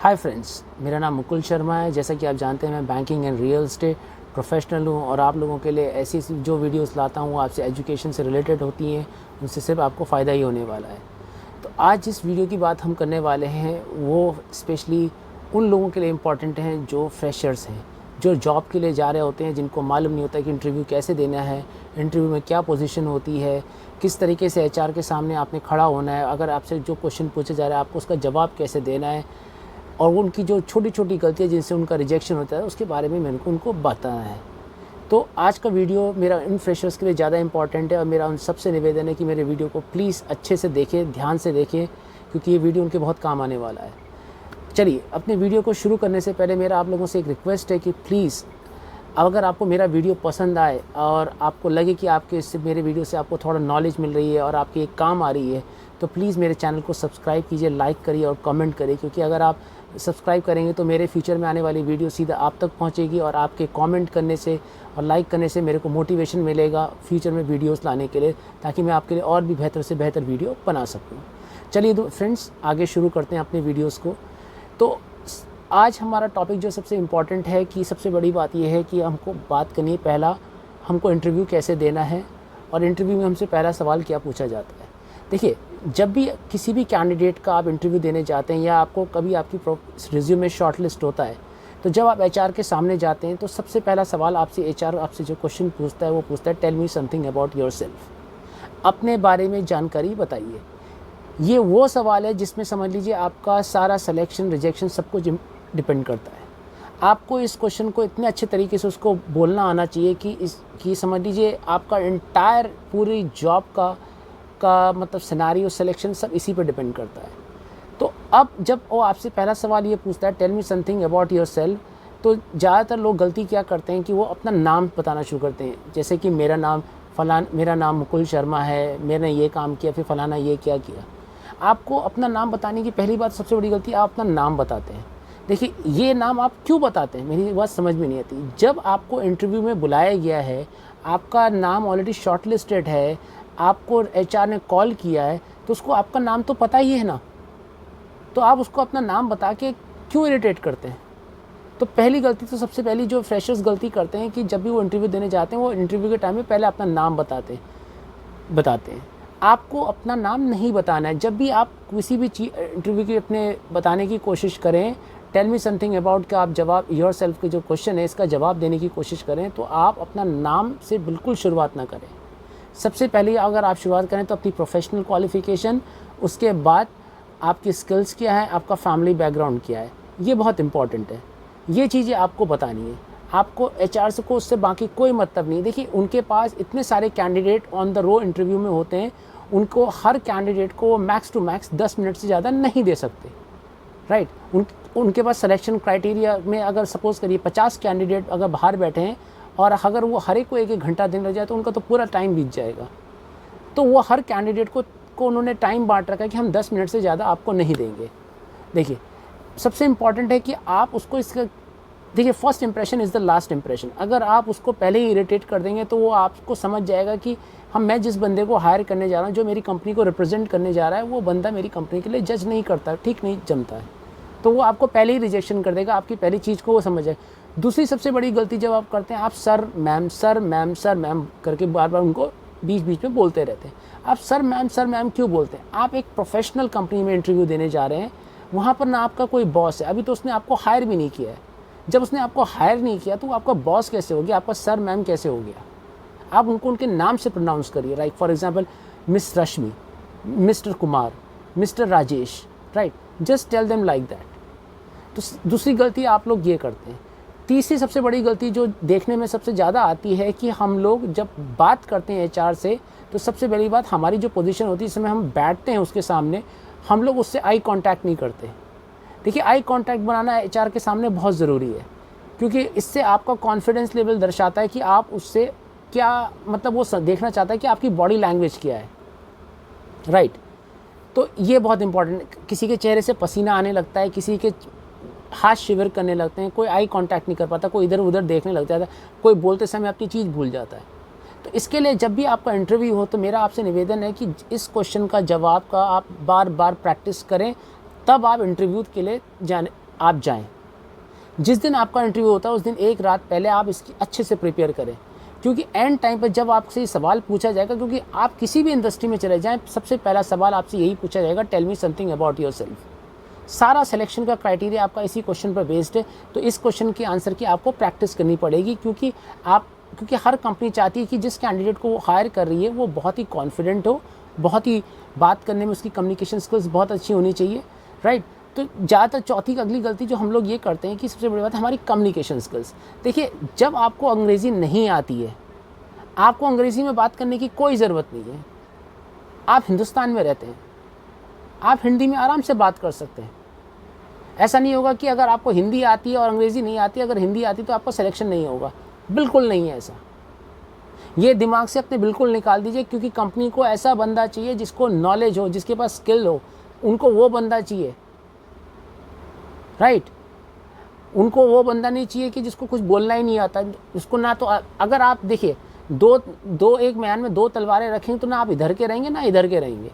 Hi friends, मेरा नाम मुकुल शर्मा है। जैसा कि आप जानते हैं, मैं banking and real estate professional हूँ और आप लोगों के लिए ऐसी जो वीडियोस लाता हूँ आपसे एजुकेशन से रिलेटेड होती हैं, उनसे सिर्फ आपको फ़ायदा ही होने वाला है। तो आज जिस वीडियो की बात हम करने वाले हैं वो स्पेशली उन लोगों के लिए इम्पॉर्टेंट हैं जो फ्रेशर्स हैं, जो जॉब के लिए जा रहे होते हैं, जिनको मालूम नहीं होता कि इंटरव्यू कैसे देना है, इंटरव्यू में क्या पोजीशन होती है, किस तरीके से एचआर के सामने आपने खड़ा होना है, अगर आपसे जो क्वेश्चन पूछा जा रहा है आपको उसका जवाब कैसे देना है, और उनकी जो छोटी छोटी गलतियाँ जिनसे उनका रिजेक्शन होता है उसके बारे में मेरे को उनको बताना है। तो आज का वीडियो मेरा इन फ्रेशर्स के लिए ज़्यादा इंपॉर्टेंट है और मेरा उन सबसे निवेदन है कि मेरे वीडियो को प्लीज़ अच्छे से देखें, ध्यान से देखें, क्योंकि ये वीडियो उनके बहुत काम आने वाला है। चलिए, अपने वीडियो को शुरू करने से पहले मेरा आप लोगों से एक रिक्वेस्ट है कि प्लीज़ अगर आपको मेरा वीडियो पसंद आए और आपको लगे कि आपके इससे मेरे वीडियो से आपको थोड़ा नॉलेज मिल रही है और आपके एक काम आ रही है, तो प्लीज़ मेरे चैनल को सब्सक्राइब कीजिए, लाइक करिए और कमेंट करिए, क्योंकि अगर आप सब्सक्राइब करेंगे तो मेरे फ्यूचर में आने वाली वीडियो सीधा आप तक पहुंचेगी और आपके कमेंट करने से और लाइक करने से मेरे को मोटिवेशन मिलेगा फ्यूचर में वीडियोस लाने के लिए, ताकि मैं आपके लिए और भी बेहतर से बेहतर वीडियो बना सकूं। चलिए फ्रेंड्स, आगे शुरू करते हैं अपने वीडियोस को। तो आज हमारा टॉपिक जो सबसे इम्पॉर्टेंट है कि सबसे बड़ी बात यह है कि हमको बात करनी है, पहला हमको इंटरव्यू कैसे देना है और इंटरव्यू में हमसे पहला सवाल क्या पूछा जाता है। देखिए, जब भी किसी भी कैंडिडेट का आप इंटरव्यू देने जाते हैं या आपको कभी आपकी रिज्यूमे शॉर्टलिस्ट होता है, तो जब आप एचआर के सामने जाते हैं तो सबसे पहला सवाल आपसे एचआर आपसे जो क्वेश्चन पूछता है वो पूछता है, tell me something about yourself, अपने बारे में जानकारी बताइए। ये वो सवाल है जिसमें समझ लीजिए आपका सारा सिलेक्शन रिजेक्शन सब कुछ डिपेंड करता है। आपको इस क्वेश्चन को इतने अच्छे तरीके से उसको बोलना आना चाहिए कि समझ लीजिए आपका एंटायर पूरी जॉब का मतलब सिनेरियो सिलेक्शन सब इसी पे डिपेंड करता है। तो अब जब वो आपसे पहला सवाल ये पूछता है, tell me something about yourself, तो ज़्यादातर लोग गलती क्या करते हैं कि वो अपना नाम बताना शुरू करते हैं, जैसे कि मेरा नाम मुकुल शर्मा है, मैंने ये काम किया, फिर फलाना ये क्या किया। आपको अपना नाम बताने की पहली बात, सबसे बड़ी गलती, आप अपना नाम बताते हैं। देखिए, ये नाम आप क्यों बताते हैं, मेरी बात समझ में नहीं आती। जब आपको इंटरव्यू में बुलाया गया है, आपका नाम ऑलरेडी शॉर्टलिस्टेड है, आपको एचआर ने कॉल किया है, तो उसको आपका नाम तो पता ही है ना, तो आप उसको अपना नाम बता के क्यों इरिटेट करते हैं। तो पहली गलती तो सबसे पहली जो फ्रेशर्स गलती करते हैं कि जब भी वो इंटरव्यू देने जाते हैं वो इंटरव्यू के टाइम में पहले अपना नाम बताते हैं। आपको अपना नाम नहीं बताना है। जब भी आप किसी भी इंटरव्यू की अपने बताने की कोशिश करें, टेल मी समथिंग अबाउट का आप जवाब योर सेल्फ के जो क्वेश्चन है इसका जवाब देने की कोशिश करें, तो आप अपना नाम से बिल्कुल शुरुआत ना करें। सबसे पहले अगर आप शुरुआत करें तो अपनी प्रोफेशनल क्वालिफ़िकेशन, उसके बाद आपकी स्किल्स क्या है, आपका फैमिली बैकग्राउंड क्या है, ये बहुत इंपॉर्टेंट है। ये चीज़ें आपको बतानी है। आपको एचआर से को उससे बाकी कोई मतलब नहीं। देखिए, उनके पास इतने सारे candidate on the row interview में होते हैं, उनको हर कैंडिडेट को मैक्स टू मैक्स 10 मिनट से ज़्यादा नहीं दे सकते, राइट। उनके पास सिलेक्शन क्राइटेरिया में अगर सपोज़ करिए 50 कैंडिडेट अगर बाहर बैठे हैं और अगर वो हर एक को एक घंटा देने लग जाए तो उनका तो पूरा टाइम बीत जाएगा। तो वो हर कैंडिडेट को उन्होंने टाइम बांट रखा है कि हम 10 मिनट से ज़्यादा आपको नहीं देंगे। देखिए, सबसे इम्पॉर्टेंट है कि आप उसको इसका देखिए, first impression is the last impression. अगर आप उसको पहले ही इरिटेट कर देंगे तो वो आपको समझ जाएगा कि मैं जिस बंदे को हायर करने जा रहा हूँ, जो मेरी कंपनी को रिप्रेजेंट करने जा रहा है, वो बंदा मेरी कंपनी के लिए जज नहीं करता, ठीक नहीं जमता है, तो वो आपको पहले ही रिजेक्शन कर देगा। आपकी पहली चीज़ को वो समझ जाए। दूसरी सबसे बड़ी गलती जब आप करते हैं, आप सर मैम करके बार बार उनको बीच बीच में बोलते रहते हैं। आप सर मैम क्यों बोलते हैं? आप एक प्रोफेशनल कंपनी में इंटरव्यू देने जा रहे हैं, वहाँ पर ना आपका कोई बॉस है, अभी तो उसने आपको हायर भी नहीं किया है। जब उसने आपको हायर नहीं किया तो आपका बॉस कैसे हो गया, आपका सर मैम कैसे हो गया? आप उनको उनके नाम से प्रोनाउंस करिए, right. For example, miss Rashmi, mister Kumar, mister Rajesh, right. Just tell them like that. तो दूसरी गलती आप लोग ये करते हैं। तीसरी सबसे बड़ी गलती जो देखने में सबसे ज़्यादा आती है कि हम लोग जब बात करते हैं एचआर से, तो सबसे पहली बात, हमारी जो पोजीशन होती है जिसमें हम बैठते हैं उसके सामने, हम लोग उससे आई कांटेक्ट नहीं करते। देखिए, आई कांटेक्ट बनाना एचआर के सामने बहुत ज़रूरी है, क्योंकि इससे आपका कॉन्फिडेंस लेवल दर्शाता है कि आप उससे क्या मतलब वो देखना चाहता है कि आपकी बॉडी लैंग्वेज क्या है, राइट। तो ये बहुत इंपॉर्टेंट। किसी के चेहरे से पसीना आने लगता है, किसी के हाथ शिविर करने लगते हैं, कोई आई कांटेक्ट नहीं कर पाता, कोई इधर उधर देखने लग जाता है, कोई बोलते समय अपनी चीज़ भूल जाता है। तो इसके लिए जब भी आपका इंटरव्यू हो तो मेरा आपसे निवेदन है कि इस क्वेश्चन का जवाब का आप बार बार प्रैक्टिस करें, तब आप इंटरव्यू के लिए आप जाएं। जिस दिन आपका इंटरव्यू होता है उस दिन एक रात पहले आप इसकी अच्छे से प्रिपेयर करें, क्योंकि एंड टाइम पर जब आपसे ये सवाल पूछा जाएगा, क्योंकि आप किसी भी इंडस्ट्री में चले जाएं, सबसे पहला सवाल आपसे यही पूछा जाएगा, tell me something about yourself. सारा सिलेक्शन का क्राइटेरिया आपका इसी क्वेश्चन पर बेस्ड है। तो इस क्वेश्चन के आंसर की आपको प्रैक्टिस करनी पड़ेगी, क्योंकि हर कंपनी चाहती है कि जिस कैंडिडेट को वो हायर कर रही है वो बहुत ही कॉन्फिडेंट हो, बहुत ही बात करने में उसकी कम्युनिकेशन स्किल्स बहुत अच्छी होनी चाहिए, राइट। तो ज़्यादातर चौथी अगली गलती जो हम लोग ये करते हैं कि सबसे बड़ी बात है हमारी कम्युनिकेशन स्किल्स। देखिए, जब आपको अंग्रेज़ी नहीं आती है, आपको अंग्रेज़ी में बात करने की कोई ज़रूरत नहीं है। आप हिंदुस्तान में रहते हैं, आप हिंदी में आराम से बात कर सकते हैं। ऐसा नहीं होगा कि अगर आपको हिंदी आती है और अंग्रेज़ी नहीं आती, अगर हिंदी आती तो आपका सिलेक्शन नहीं होगा, बिल्कुल नहीं है ऐसा। ये दिमाग से अपने बिल्कुल निकाल दीजिए, क्योंकि कंपनी को ऐसा बंदा चाहिए जिसको नॉलेज हो, जिसके पास स्किल हो, उनको वो बंदा चाहिए, राइट। उनको वो बंदा नहीं चाहिए कि जिसको कुछ बोलना ही नहीं आता, उसको ना तो अगर आप देखिए एक म्यान में 2 तलवारें रखेंगे तो ना आप इधर के रहेंगे ना इधर के रहेंगे।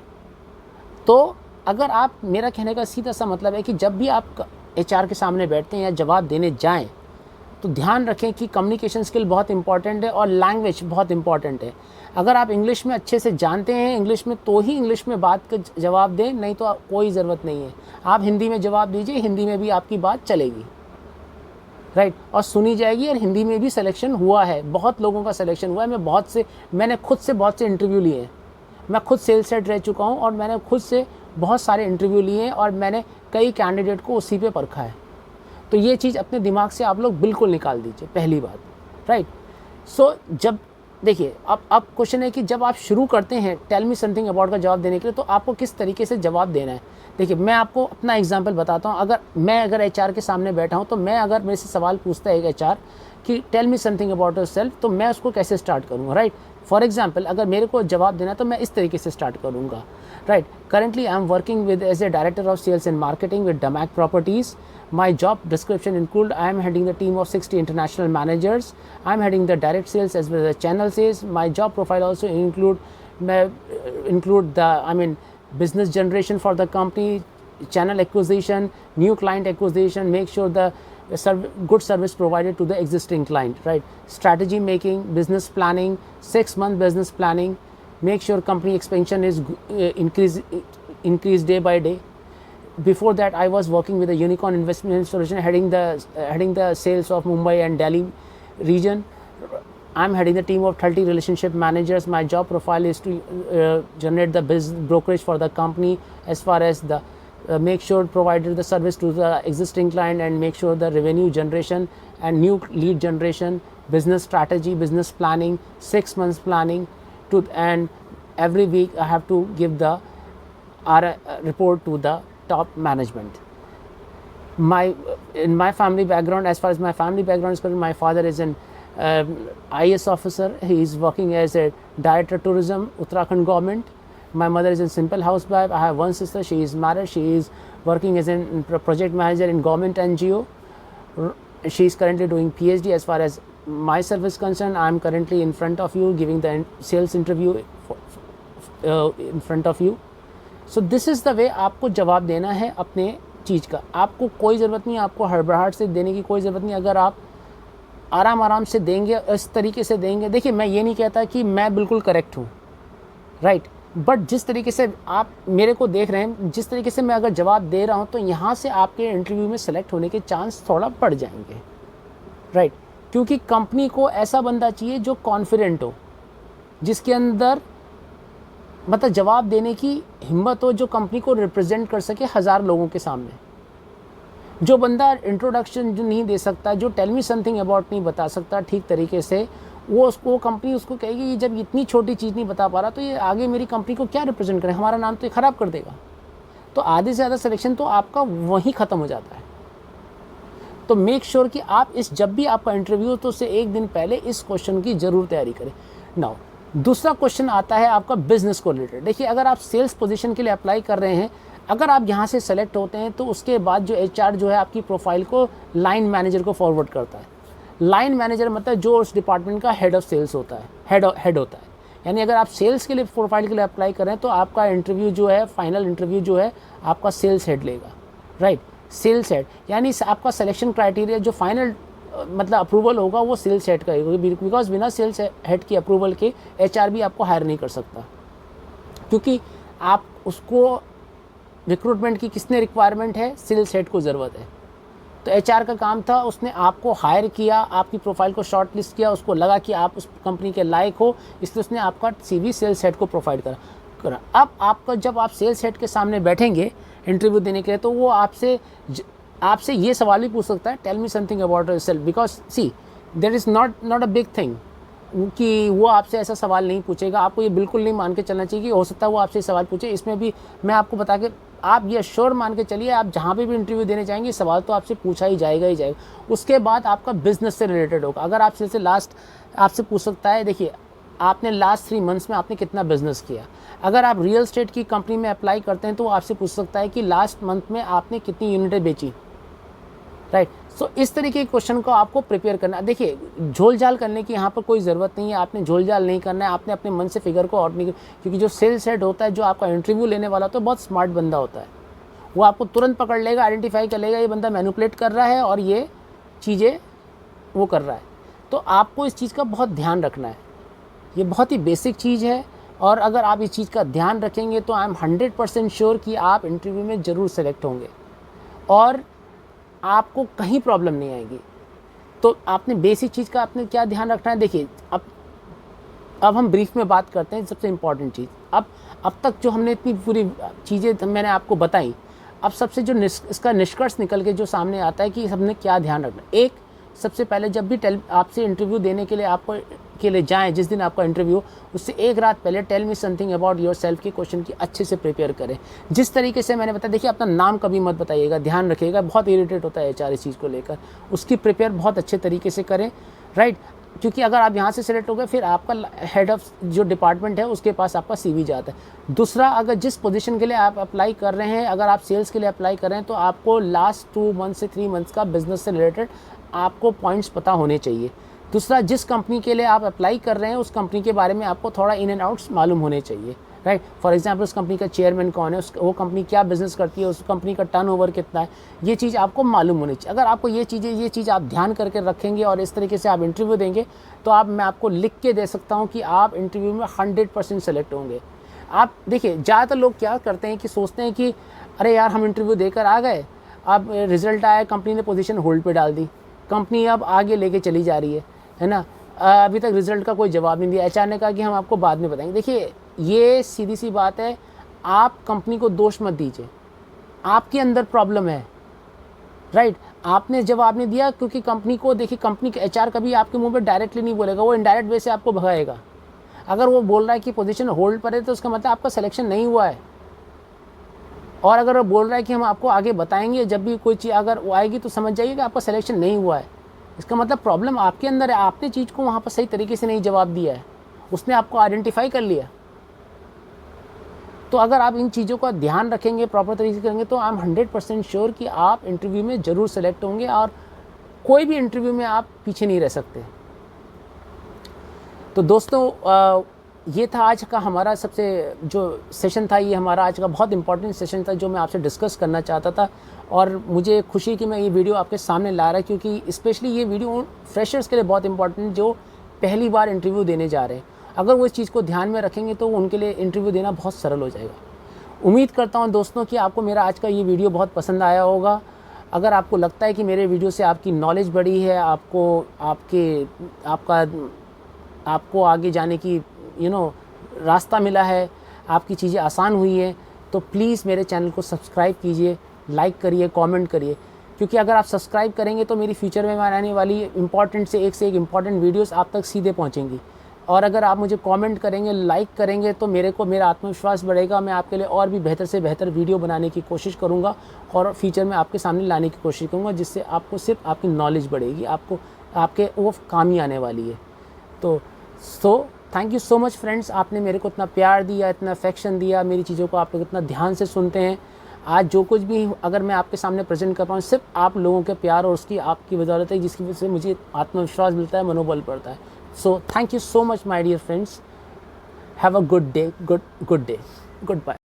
तो अगर आप, मेरा कहने का सीधा सा मतलब है कि जब भी आप एचआर के सामने बैठते हैं या जवाब देने जाएं, तो ध्यान रखें कि कम्युनिकेशन स्किल बहुत इंपॉर्टेंट है और लैंग्वेज बहुत इंपॉर्टेंट है। अगर आप इंग्लिश में अच्छे से जानते हैं इंग्लिश में, तो ही इंग्लिश में बात का जवाब दें, नहीं तो कोई ज़रूरत नहीं है। आप हिंदी में जवाब दीजिए, हिंदी में भी आपकी बात चलेगी, राइट, और सुनी जाएगी। और हिंदी में भी सिलेक्शन हुआ है, बहुत लोगों का सिलेक्शन हुआ है। मैंने खुद से बहुत से इंटरव्यू लिए हैं। मैं खुद सेल्स हेड रह चुका हूँ और मैंने खुद से बहुत सारे इंटरव्यू लिए हैं और मैंने कई कैंडिडेट को उसी पे परखा है। तो ये चीज़ अपने दिमाग से आप लोग बिल्कुल निकाल दीजिए, पहली बात, राइट। सो जब देखिए, अब क्वेश्चन है कि जब आप शुरू करते हैं टेल मी समथिंग अबाउट का जवाब देने के लिए, तो आपको किस तरीके से जवाब देना है। देखिए, मैं आपको अपना एग्जांपल बताता हूँ। अगर एचआर के सामने बैठा हूँ, तो मैं अगर मेरे से सवाल पूछता है एक एचआर कि tell me something about yourself, तो मैं उसको कैसे स्टार्ट करूँगा, राइट। फॉर एग्जाम्पल, अगर मेरे को जवाब देना है तो मैं इस तरीके से स्टार्ट करूँगा, right. Currently I am working with as a director of sales and marketing with DAMAC properties. My job description include I am heading the team of 60 international managers. I am heading the direct sales as well as the channel sales. My job profile also include the business generation for the company, channel acquisition, new client acquisition, make sure the good service provided to the existing client, right? Strategy making, business planning, 6-month business planning, make sure company expansion is increase day by day. Before that, I was working with a Unicorn Investment Solution, heading the sales of Mumbai and Delhi region. I'm heading the team of 30 relationship managers. My job profile is to generate the business brokerage for the company, as far as the make sure provided the service to the existing client, and make sure the revenue generation and new lead generation, business strategy, business planning, 6 months planning, and every week I have to give the report to the top management. In my family background, as far as my family background is concerned, my father is an IAS officer. He is working as a director of tourism, Uttarakhand government. My mother is a simple housewife. I have one sister. She is married. She is working as a project manager in government NGO. She is currently doing PhD. As far as myself is concerned, I am currently in front of you giving the sales interview in front of you. So this is the way आपको जवाब देना है अपने चीज़ का। आपको कोई ज़रूरत नहीं, आपको हड़बड़ाहट से देने की कोई ज़रूरत नहीं। अगर आप आराम से देंगे, इस तरीके से देंगे। देखिए, मैं ये नहीं कहता कि मैं बिल्कुल करेक्ट हूँ, राइट, बट जिस तरीके से आप मेरे को देख रहे हैं, जिस तरीके से मैं अगर जवाब दे रहा हूँ, तो यहाँ से आपके इंटरव्यू में सेलेक्ट होने के चांस थोड़ा बढ़ जाएंगे, राइट। क्योंकि कंपनी को ऐसा बंदा चाहिए जो कॉन्फिडेंट हो, जिसके अंदर मतलब जवाब देने की हिम्मत हो, जो कंपनी को रिप्रेजेंट कर सके 1000 लोगों के सामने। जो बंदा इंट्रोडक्शन जो नहीं दे सकता, जो टेल मी समथिंग अबाउट नहीं बता सकता ठीक तरीके से, वो कंपनी उसको कहेगी कि जब इतनी छोटी चीज़ नहीं बता पा रहा, तो ये आगे मेरी कंपनी को क्या रिप्रेजेंट करे, हमारा नाम तो ये ख़राब कर देगा। तो आधे से ज़्यादा सिलेक्शन तो आपका वहीं ख़त्म हो जाता है। तो मेक श्योर कि आप जब भी आपका इंटरव्यू हो, तो उससे एक दिन पहले इस क्वेश्चन की ज़रूर तैयारी करें। नाउ दूसरा क्वेश्चन आता है आपका बिजनेस को रिलेटेड। देखिए, अगर आप सेल्स पोजीशन के लिए अप्लाई कर रहे हैं, अगर आप यहाँ से सेलेक्ट होते हैं, तो उसके बाद जो एचआर जो है आपकी प्रोफाइल को लाइन मैनेजर को फॉरवर्ड करता है। लाइन मैनेजर मतलब जो उस डिपार्टमेंट का हेड ऑफ सेल्स होता है, हेड होता है। यानी अगर आप सेल्स के लिए प्रोफाइल के लिए अप्लाई कर रहे हैं, तो आपका इंटरव्यू जो है, फाइनल इंटरव्यू जो है आपका सेल्स हेड लेगा, राइट। सेल्स हेड, यानी आपका सिलेक्शन क्राइटेरिया जो फाइनल मतलब अप्रूवल होगा वो सेल्स हेड का है, बिकॉज बिना सेल्स हेड की अप्रूवल के एचआर भी आपको हायर नहीं कर सकता, क्योंकि आप उसको रिक्रूटमेंट की किसने रिक्वायरमेंट है, सेल्स हेड को ज़रूरत है। तो एचआर का काम था, उसने आपको हायर किया, आपकी प्रोफाइल को शॉर्ट लिस्ट किया, उसको लगा कि आप उस कंपनी के लायक हो, इसलिए उसने आपका सीवी सेल्स हेड को प्रोवाइड करा। अब आपका जब आप सेल्स हेड के सामने बैठेंगे इंटरव्यू देने के लिए, तो वो आपसे ये सवाल भी पूछ सकता है, tell me something about yourself, because see that is not a big thing कि वो आपसे ऐसा सवाल नहीं पूछेगा। आपको ये बिल्कुल नहीं मान के चलना चाहिए कि हो सकता है वो आपसे सवाल पूछे। इसमें भी मैं आपको बता के, आप ये श्योर मान के चलिए, आप जहाँ पे भी इंटरव्यू देने जाएंगे सवाल तो आपसे पूछा ही जाएगा। उसके बाद आपका बिजनेस से रिलेटेड होगा। अगर आपसे आपसे पूछ सकता है, देखिए आपने लास्ट 3 मंथ्स में आपने कितना बिजनेस किया। अगर आप रियल एस्टेट की कंपनी में अप्लाई करते हैं तो वो आपसे पूछ सकता है कि लास्ट मंथ में आपने कितनी यूनिटें बेची, राइट। सो इस तरीके के क्वेश्चन को आपको प्रिपेयर करना। देखिए झोल झाल करने की यहाँ पर कोई ज़रूरत नहीं है, आपने झोल झाल नहीं करना है, आपने अपने मन से फिगर को आउट नहीं, क्योंकि जो सेल्स हेड होता है, जो आपका इंटरव्यू लेने वाला होता है, बहुत स्मार्ट बंदा होता है। वो आपको तुरंत पकड़ लेगा, आइडेंटिफाई कर लेगा ये बंदा मैनिपुलेट कर रहा है और ये चीज़ें वो कर रहा है। तो आपको इस चीज़ का बहुत ध्यान रखना है, ये बहुत ही बेसिक चीज़ है। और अगर आप इस चीज़ का ध्यान रखेंगे तो आई एम 100% श्योर कि आप इंटरव्यू में ज़रूर सेलेक्ट होंगे और आपको कहीं प्रॉब्लम नहीं आएगी। तो आपने बेसिक चीज़ का आपने क्या ध्यान रखना है, देखिए अब हम ब्रीफ में बात करते हैं। सबसे इम्पॉर्टेंट चीज़, अब तक जो हमने इतनी पूरी चीज़ें मैंने आपको बताई, अब सबसे जो इसका निष्कर्ष निकल के जो सामने आता है कि हमने क्या ध्यान रखना। एक, सबसे पहले जब भी आपसे इंटरव्यू देने के लिए आपको के लिए जाएं, जिस दिन आपका इंटरव्यू, उससे एक रात पहले tell me something about yourself के क्वेश्चन की अच्छे से प्रिपेयर करें। जिस तरीके से मैंने बताया, देखिए अपना नाम कभी मत बताइएगा, ध्यान रखिएगा, बहुत इरिटेट होता है एचआर इस चीज़ को लेकर। उसकी प्रिपेयर बहुत अच्छे तरीके से करें, राइट। क्योंकि अगर आप यहाँ से सिलेक्ट हो गए, फिर आपका हेड ऑफ जो डिपार्टमेंट है उसके पास आपका सीवी जाता है। दूसरा, अगर जिस पोजीशन के लिए आप अप्लाई कर रहे हैं, अगर आप सेल्स के लिए अप्लाई कर रहे हैं, तो आपको लास्ट 2 मंथ से 3 मंथ्स का बिजनेस से रिलेटेड आपको पॉइंट्स पता होने चाहिए। दूसरा, जिस कंपनी के लिए आप अप्लाई कर रहे हैं उस कंपनी के बारे में आपको थोड़ा इन एंड आउट्स मालूम होने चाहिए, राइट। फॉर एग्जांपल, उस कंपनी का चेयरमैन कौन है, वो कंपनी क्या बिजनेस करती है, उस कंपनी का टर्नओवर कितना है, ये चीज़ आपको मालूम होनी चाहिए। अगर आपको ये चीज़ आप ध्यान करके रखेंगे और इस तरीके से आप इंटरव्यू देंगे, तो मैं आपको लिख के दे सकता हूँ कि आप इंटरव्यू में 100% सेलेक्ट होंगे। आप देखिए, ज़्यादातर लोग क्या करते हैं कि सोचते हैं कि अरे यार हम इंटरव्यू देकर आ गए, अब रिजल्ट आया, कंपनी ने पोजीशन होल्ड पे डाल दी, कंपनी अब आगे लेके चली जा रही है ना, अभी तक रिजल्ट का कोई जवाब नहीं दिया, एचआर ने कहा कि हम आपको बाद में बताएंगे। देखिए ये सीधी सी बात है, आप कंपनी को दोष मत दीजिए, आपके अंदर प्रॉब्लम है, राइट। आपने जवाब नहीं दिया क्योंकि कंपनी को, देखिए कंपनी के एचआर कभी आपके मुंह पे डायरेक्टली नहीं बोलेगा, वो इनडायरेक्ट वे से आपको भगाएगा। अगर वो बोल रहा है कि पोजीशन होल्ड पर है तो उसका मतलब आपका सिलेक्शन नहीं हुआ है। और अगर वो बोल रहा है कि हम आपको आगे बताएंगे, जब भी कोई चीज़ अगर वो आएगी तो समझ जाइए कि आपका सिलेक्शन नहीं हुआ है। इसका मतलब प्रॉब्लम आपके अंदर है, आपने चीज़ को वहाँ पर सही तरीके से नहीं जवाब दिया है, उसने आपको आइडेंटिफाई कर लिया। तो अगर आप इन चीज़ों का ध्यान रखेंगे, प्रॉपर तरीके से करेंगे, तो आई एम 100% श्योर कि आप इंटरव्यू में ज़रूर सेलेक्ट होंगे और कोई भी इंटरव्यू में आप पीछे नहीं रह सकते। तो दोस्तों, ये था आज का हमारा सबसे जो सेशन था, ये हमारा आज का बहुत इंपॉर्टेंट सेशन था जो मैं आपसे डिस्कस करना चाहता था। और मुझे खुशी है कि मैं ये वीडियो आपके सामने ला रहा, क्योंकि स्पेशली ये वीडियो फ्रेशर्स के लिए बहुत इंपॉर्टेंट, जो पहली बार इंटरव्यू देने जा रहे हैं। अगर वो इस चीज़ को ध्यान में रखेंगे तो उनके लिए इंटरव्यू देना बहुत सरल हो जाएगा। उम्मीद करता हूँ दोस्तों कि आपको मेरा आज का ये वीडियो बहुत पसंद आया होगा। अगर आपको लगता है कि मेरे वीडियो से आपकी नॉलेज बढ़ी है, आपको आगे जाने की रास्ता मिला है, आपकी चीज़ें आसान हुई है, तो प्लीज़ मेरे चैनल को सब्सक्राइब कीजिए, लाइक करिए, कमेंट करिए। क्योंकि अगर आप सब्सक्राइब करेंगे तो मेरी फ्यूचर में आने वाली इंपॉर्टेंट से एक इम्पॉर्टेंट वीडियोस आप तक सीधे पहुंचेंगी। और अगर आप मुझे कमेंट करेंगे, लाइक करेंगे, तो मेरा आत्मविश्वास बढ़ेगा। मैं आपके लिए और भी बेहतर से बेहतर वीडियो बनाने की कोशिश करूँगा और फ्यूचर में आपके सामने लाने की कोशिश करूँगा, जिससे आपको सिर्फ आपकी नॉलेज बढ़ेगी, आपके वो काम ही आने वाली है। तो thank you so much friends, आपने मेरे को इतना प्यार दिया, इतना अफेक्शन दिया, मेरी चीज़ों को आप लोग इतना ध्यान से सुनते हैं। आज जो कुछ भी अगर मैं आपके सामने प्रेजेंट कर पाऊँ, सिर्फ आप लोगों के प्यार और आपकी बदौलत है, जिसकी वजह से मुझे आत्मविश्वास मिलता है, मनोबल बढ़ता है। So thank you so much my dear friends, have a good day, good day, good bye.